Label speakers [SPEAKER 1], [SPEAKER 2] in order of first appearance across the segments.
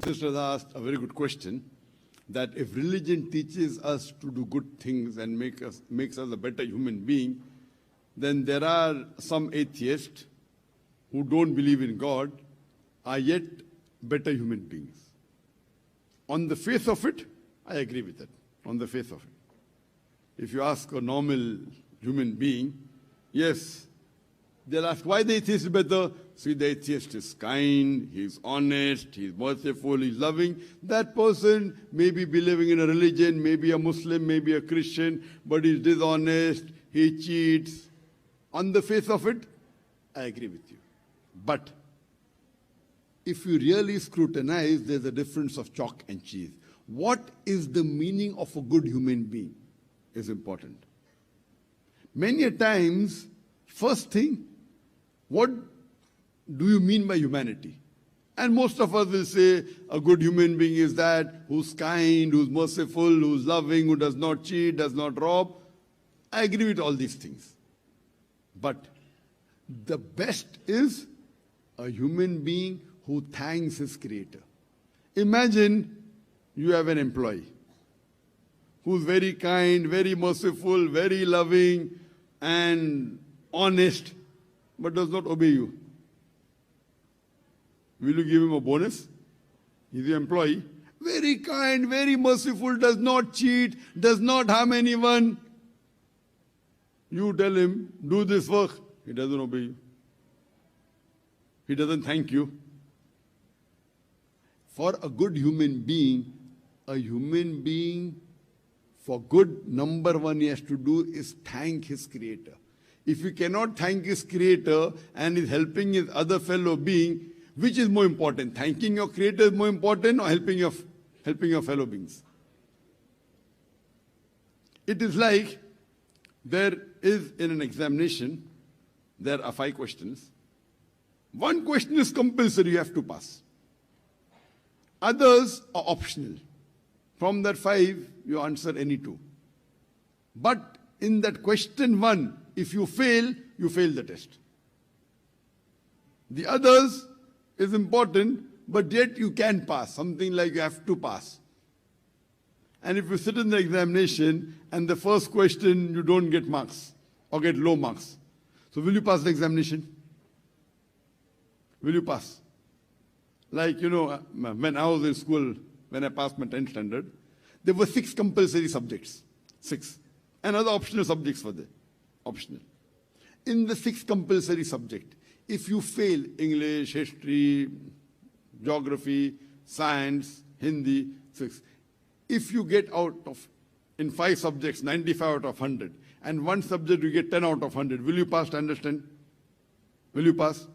[SPEAKER 1] Sister asked a very good question, that if religion teaches us to do good things and makes us a better human being, then there are some atheists who don't believe in God are yet better human beings. On the face of it, I agree with that, on the face of it. If you ask a normal human being, yes, they'll ask, why the atheist is better? See, the atheist is kind, he's honest, he's merciful, he's loving. That person may be believing in a religion, maybe a Muslim, maybe a Christian, but he's dishonest, he cheats. On the face of it, I agree with you. But if you really scrutinize, there's a difference of chalk and cheese. What is the meaning of a good human being is important. Many a times, first thing, what do you mean by humanity? And most of us will say a good human being is that who's kind, who's merciful, who's loving, who does not cheat, does not rob. I agree with all these things. But the best is a human being who thanks his creator. Imagine you have an employee who's very kind, very merciful, very loving and honest, but does not obey you. Will you give him a bonus? He's your employee. Very kind, very merciful, does not cheat, does not harm anyone. You tell him, do this work. He doesn't obey you. He doesn't thank you. For a good human being, for good, number one he has to do is thank his creator. If he cannot thank his creator and is helping his other fellow being, which is more important? Thanking your creator is more important or helping your fellow beings? It is like there is in an examination, there are 5 questions. One question is compulsory, you have to pass. Others are optional. From that 5, you answer any 2. But in that question 1, if you fail the test. The others is important, but yet you can pass. Something like you have to pass. And if you sit in the examination and the first question you don't get marks or get low marks, so will you pass the examination? Will you pass? Like, when I was in school, when I passed my 10th standard, there were 6 compulsory subjects. 6. And other optional subjects were there. Optional. In the 6 compulsory subject, if you fail English, history, geography, science, Hindi, 6. If you get out of, in 5 subjects, 95 out of 100, and 1 subject you get 10 out of 100, will you pass to understand? Will you pass?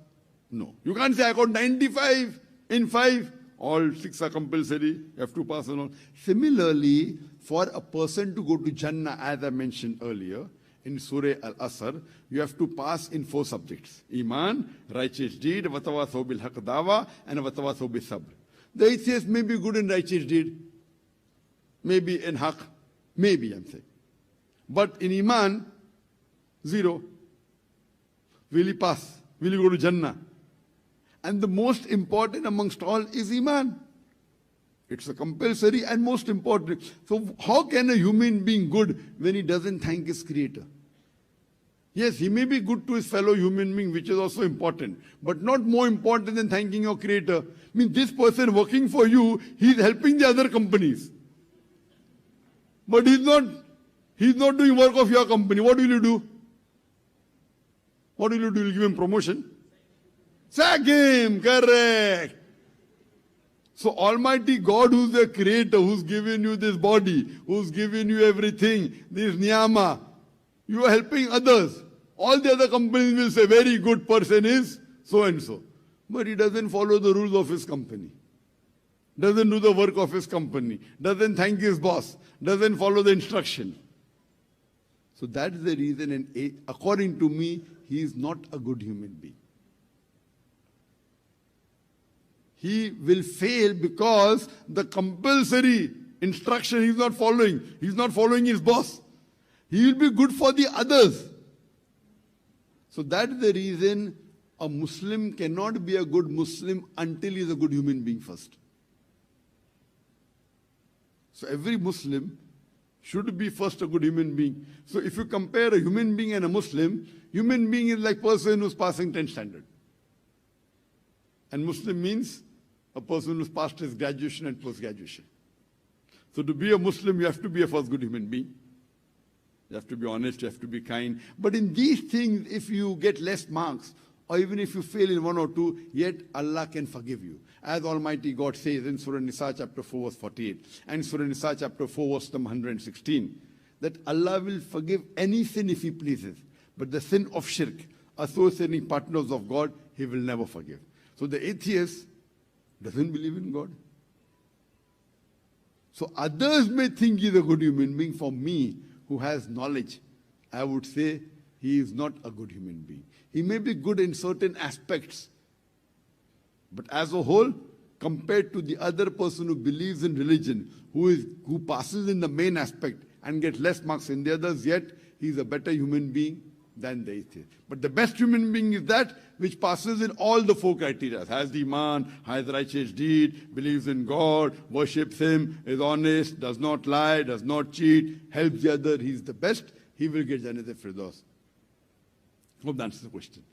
[SPEAKER 1] No. You can't say I got 95 in 5. All 6 are compulsory. You have to pass on all. Similarly, for a person to go to Jannah, as I mentioned earlier, in Surah Al-Asr, you have to pass in 4 subjects. Iman, righteous deed, watawasaw bil haq dawa, and watawasaw bil sabr. The atheist may be good in righteous deed, maybe in haq, maybe I'm saying. But in Iman, 0. Will he pass? Will he go to Jannah? And the most important amongst all is Iman. It's a compulsory and most important. So how can a human being good when he doesn't thank his creator? Yes, he may be good to his fellow human being, which is also important, but not more important than thanking your creator. I mean, this person working for you, he's helping the other companies. But he's not doing work of your company. What will you do? What will you do? You'll give him promotion? Sack him, correct. So Almighty God, who's the creator, who's given you this body, who's given you everything, this niyama, you are helping others. All the other companies will say, very good person is so and so. But he doesn't follow the rules of his company. Doesn't do the work of his company. Doesn't thank his boss. Doesn't follow the instruction. So that's the reason, and according to me, he is not a good human being. He will fail because the compulsory instruction he's not following. He's not following his boss. He will be good for the others. So that's the reason a Muslim cannot be a good Muslim until he is a good human being first. So every Muslim should be first a good human being. So if you compare a human being and a Muslim, human being is like person who's passing 10th standard. And Muslim means a person who's passed his graduation and post-graduation. So to be a Muslim, you have to be a first good human being. You have to be honest, you have to be kind. But in these things, if you get less marks, or even if you fail in one or two, yet Allah can forgive you. As Almighty God says in Surah Nisa chapter 4 verse 48 and Surah Nisa chapter 4 verse number 116, that Allah will forgive any sin if He pleases. But the sin of shirk, associating partners of God, He will never forgive. So the atheist doesn't believe in God. So others may think he's a good human being. For me, who has knowledge, I would say he is not a good human being. He may be good in certain aspects, but as a whole, compared to the other person who believes in religion, who passes in the main aspect and gets less marks in the others, yet he is a better human being than the atheist. But the best human being is that which passes in all the four criteria: has the iman, has righteous deed, believes in God, worships Him, is honest, does not lie, does not cheat, helps the other. He is the best. He will get Jannat al-Firdaus. Hope that answers the question.